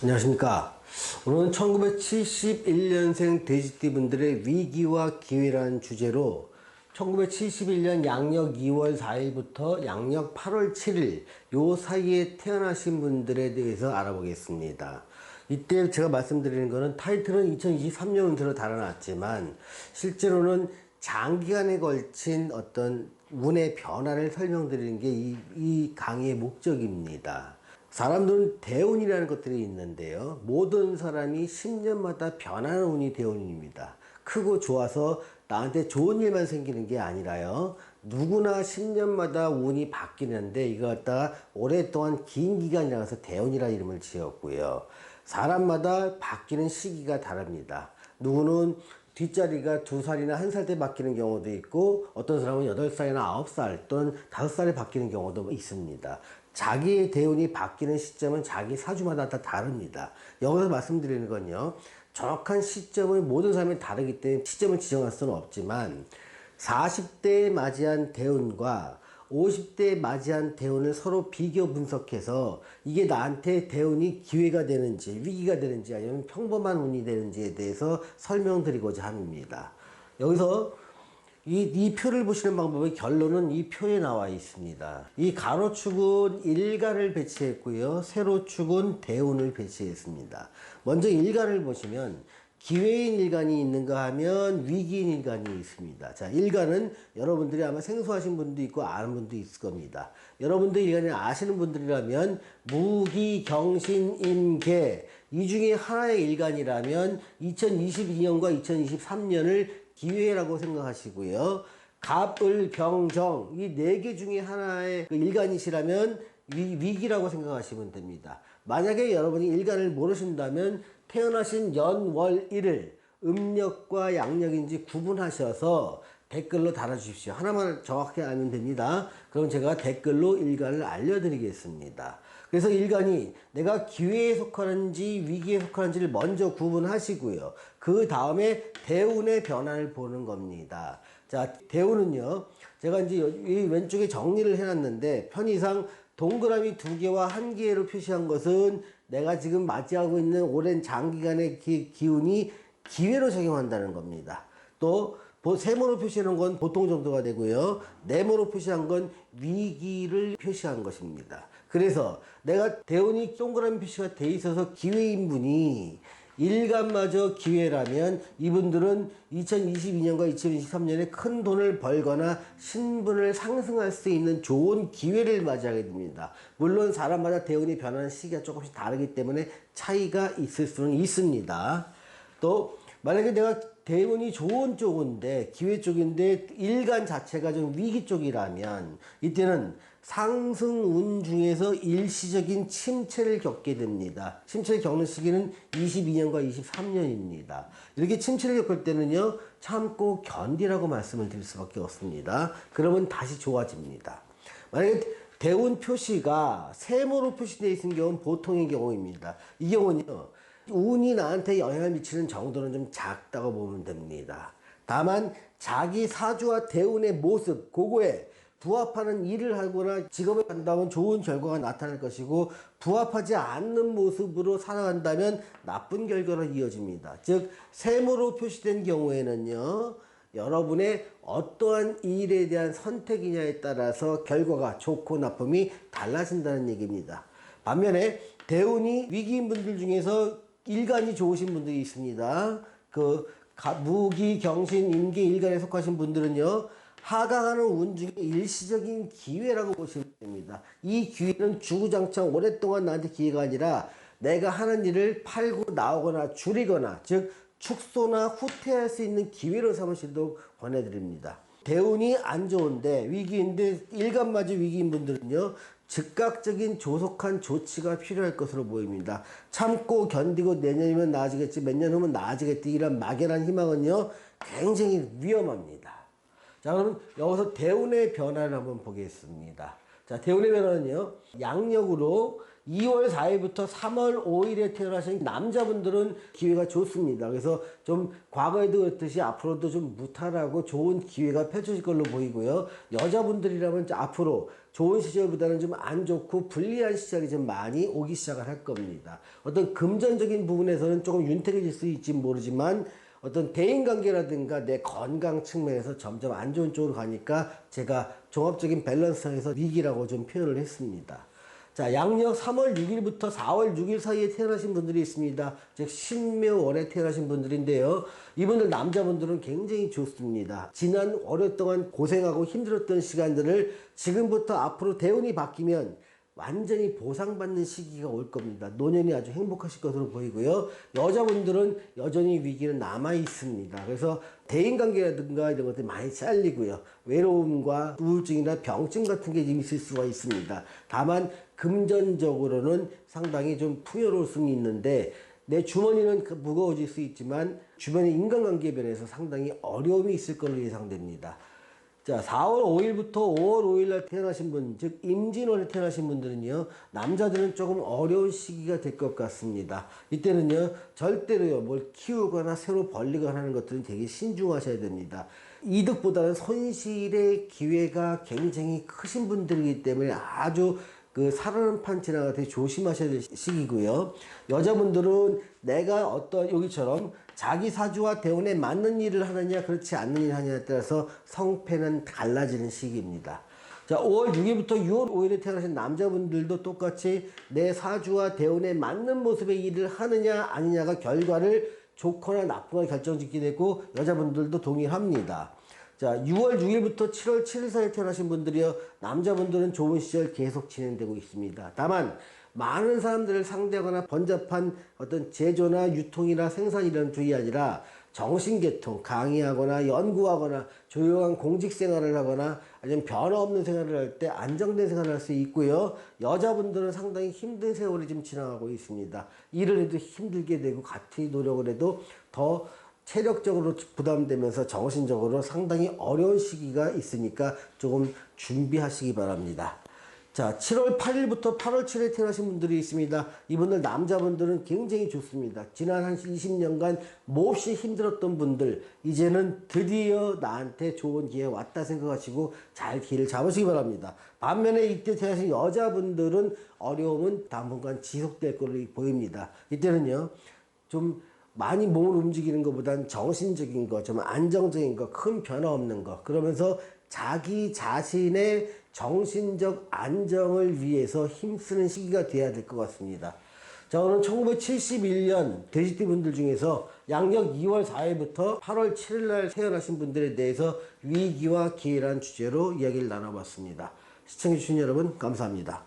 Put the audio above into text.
안녕하십니까. 오늘은 1971년생 돼지띠분들의 위기와 기회라는 주제로 1971년 양력 2월 4일부터 양력 8월 7일 요 사이에 태어나신 분들에 대해서 알아보겠습니다. 이때 제가 말씀드리는 거는 타이틀은 2023년 운세로 달아놨지만 실제로는 장기간에 걸친 어떤 운의 변화를 설명드리는 게 이 강의의 목적입니다. 사람들은 대운이라는 것들이 있는데요. 모든 사람이 10년마다 변하는 운이 대운입니다. 크고 좋아서 나한테 좋은 일만 생기는 게 아니라요. 누구나 10년마다 운이 바뀌는데 이거 갖다가 오랫동안 긴 기간이라서 대운이라는 이름을 지었고요. 사람마다 바뀌는 시기가 다릅니다. 누구는 뒷자리가 2살이나 1살 때 바뀌는 경우도 있고 어떤 사람은 8살이나 9살 또는 5살에 바뀌는 경우도 있습니다. 자기의 대운이 바뀌는 시점은 자기 사주마다 다 다릅니다. 여기서 말씀드리는 건요. 정확한 시점을 모든 사람이 다르기 때문에 시점을 지정할 수는 없지만 40대에 맞이한 대운과 50대에 맞이한 대운을 서로 비교 분석해서 이게 나한테 대운이 기회가 되는지 위기가 되는지 아니면 평범한 운이 되는지에 대해서 설명드리고자 합니다. 여기서 이 표를 보시는 방법의 결론은 이 표에 나와 있습니다. 이 가로축은 일간을 배치했고요. 세로축은 대운을 배치했습니다. 먼저 일간을 보시면 기회인 일간이 있는가 하면 위기인 일간이 있습니다. 자, 일간은 여러분들이 아마 생소하신 분도 있고 아는 분도 있을 겁니다. 여러분들 일간을 아시는 분들이라면 무기, 경신, 임계 이 중에 하나의 일간이라면 2022년과 2023년을 기회라고 생각하시고요. 갑을, 병정 이 4개 중에 하나의 일간이시라면 위기라고 생각하시면 됩니다. 만약에 여러분이 일간을 모르신다면 태어나신 연, 월, 일을 음력과 양력인지 구분하셔서 댓글로 달아주십시오. 하나만 정확히 알면 됩니다. 그럼 제가 댓글로 일간을 알려드리겠습니다. 그래서 일간이 내가 기회에 속하는지 위기에 속하는지를 먼저 구분하시고요. 그 다음에 대운의 변화를 보는 겁니다. 자, 대운은요. 제가 이제 이 왼쪽에 정리를 해놨는데 편의상 동그라미 2개와 1개로 표시한 것은 내가 지금 맞이하고 있는 오랜 장기간의 기운이 기회로 작용한다는 겁니다. 또 세모로 표시하는 건 보통 정도가 되고요. 네모로 표시한 건 위기를 표시한 것입니다. 그래서 내가 대운이 동그라미 표시가 돼 있어서 기회인 분이 일간마저 기회라면 이분들은 2022년과 2023년에 큰 돈을 벌거나 신분을 상승할 수 있는 좋은 기회를 맞이하게 됩니다. 물론 사람마다 대운이 변하는 시기가 조금씩 다르기 때문에 차이가 있을 수는 있습니다. 또 만약에 내가 대운이 좋은 쪽인데 기회 쪽인데 일간 자체가 좀 위기 쪽이라면 이때는 상승운 중에서 일시적인 침체를 겪게 됩니다. 침체를 겪는 시기는 22년과 23년입니다. 이렇게 침체를 겪을 때는요 참고 견디라고 말씀을 드릴 수밖에 없습니다. 그러면 다시 좋아집니다. 만약에 대운 표시가 세모로 표시되어 있는 경우는 보통의 경우입니다. 이 경우는요 운이 나한테 영향을 미치는 정도는 좀 작다고 보면 됩니다. 다만 자기 사주와 대운의 모습 그거에 부합하는 일을 하거나 직업을 한다면 좋은 결과가 나타날 것이고 부합하지 않는 모습으로 살아간다면 나쁜 결과로 이어집니다. 즉 세모로 표시된 경우에는요 여러분의 어떠한 일에 대한 선택이냐에 따라서 결과가 좋고 나쁨이 달라진다는 얘기입니다. 반면에 대운이 위기인 분들 중에서 일간이 좋으신 분들이 있습니다. 무기, 경신, 임계, 일간에 속하신 분들은요 하강하는 운 중에 일시적인 기회라고 보시면 됩니다. 이 기회는 주구장창 오랫동안 나한테 기회가 아니라 내가 하는 일을 팔고 나오거나 줄이거나 즉 축소나 후퇴할 수 있는 기회로 삼으시도록 권해드립니다. 대운이 안 좋은데 위기인데 일간마저 위기인 분들은요 즉각적인 조속한 조치가 필요할 것으로 보입니다. 참고 견디고 내년이면 나아지겠지 몇 년 후면 나아지겠지 이런 막연한 희망은요 굉장히 위험합니다. 자, 그럼 여기서 대운의 변화를 한번 보겠습니다. 자, 대운의 변화는요 양력으로 2월 4일부터 3월 5일에 태어나신 남자분들은 기회가 좋습니다. 그래서 좀 과거에도 그랬듯이 앞으로도 좀 무탈하고 좋은 기회가 펼쳐질 걸로 보이고요. 여자분들이라면 앞으로 좋은 시절보다는 좀 안 좋고 불리한 시절이 좀 많이 오기 시작을 할 겁니다. 어떤 금전적인 부분에서는 조금 윤택해질 수 있지 모르지만 어떤 대인관계라든가 내 건강 측면에서 점점 안 좋은 쪽으로 가니까 제가 종합적인 밸런스에서 위기라고 좀 표현을 했습니다. 자, 양력 3월 6일부터 4월 6일 사이에 태어나신 분들이 있습니다. 즉 신묘월에 태어나신 분들인데요. 이분들 남자분들은 굉장히 좋습니다. 지난 오랫동안 고생하고 힘들었던 시간들을 지금부터 앞으로 대운이 바뀌면 완전히 보상받는 시기가 올 겁니다. 노년이 아주 행복하실 것으로 보이고요. 여자분들은 여전히 위기는 남아 있습니다. 그래서 대인관계라든가 이런 것들이 많이 잘리고요. 외로움과 우울증이나 병증 같은 게 좀 있을 수가 있습니다. 다만 금전적으로는 상당히 좀 풍요로울 수는 있는데 내 주머니는 무거워질 수 있지만 주변의 인간관계 면에서 상당히 어려움이 있을 걸로 예상됩니다. 자, 4월 5일부터 5월 5일날 태어나신 분, 즉 임진월에 태어나신 분들은요, 남자들은 조금 어려운 시기가 될 것 같습니다. 이때는요, 절대로요, 뭘 키우거나 새로 벌리거나 하는 것들은 되게 신중하셔야 됩니다. 이득보다는 손실의 기회가 굉장히 크신 분들이기 때문에 아주 살아남판 지나가 되게 조심하셔야 될 시기고요. 여자분들은 내가 어떤 여기처럼 자기 사주와 대운에 맞는 일을 하느냐 그렇지 않는 일을 하느냐에 따라서 성패는 달라지는 시기입니다. 자, 5월 6일부터 6월 5일에 태어나신 남자분들도 똑같이 내 사주와 대운에 맞는 모습의 일을 하느냐 아니냐가 결과를 좋거나 나쁘거나 결정짓게 되고 여자분들도 동일합니다. 자, 6월 6일부터 7월 7일 사이에 태어나신 분들이요, 남자분들은 좋은 시절 계속 진행되고 있습니다. 다만 많은 사람들을 상대하거나 번잡한 어떤 제조나 유통이나 생산 이런 쪽이 아니라 정신계통, 강의하거나 연구하거나 조용한 공직생활을 하거나 아니면 변화 없는 생활을 할 때 안정된 생활을 할 수 있고요. 여자분들은 상당히 힘든 세월이 지금 지나가고 있습니다. 일을 해도 힘들게 되고 같이 노력을 해도 더 체력적으로 부담되면서 정신적으로 상당히 어려운 시기가 있으니까 조금 준비하시기 바랍니다. 자, 7월 8일부터 8월 7일에 태어나신 분들이 있습니다. 이분들 남자분들은 굉장히 좋습니다. 지난 한 20년간 몹시 힘들었던 분들, 이제는 드디어 나한테 좋은 기회 왔다 생각하시고 잘 길을 잡으시기 바랍니다. 반면에 이때 태어나신 여자분들은 어려움은 당분간 지속될 걸로 보입니다. 이때는요, 좀 많이 몸을 움직이는 것보단 정신적인 거, 좀 안정적인 거, 큰 변화 없는 거, 그러면서 자기 자신의 정신적 안정을 위해서 힘쓰는 시기가 돼야 될 것 같습니다. 자, 오늘 1971년 돼지띠 분들 중에서 양력 2월 4일부터 8월 7일 날 태어나신 분들에 대해서 위기와 기회라는 주제로 이야기를 나눠봤습니다. 시청해주신 여러분 감사합니다.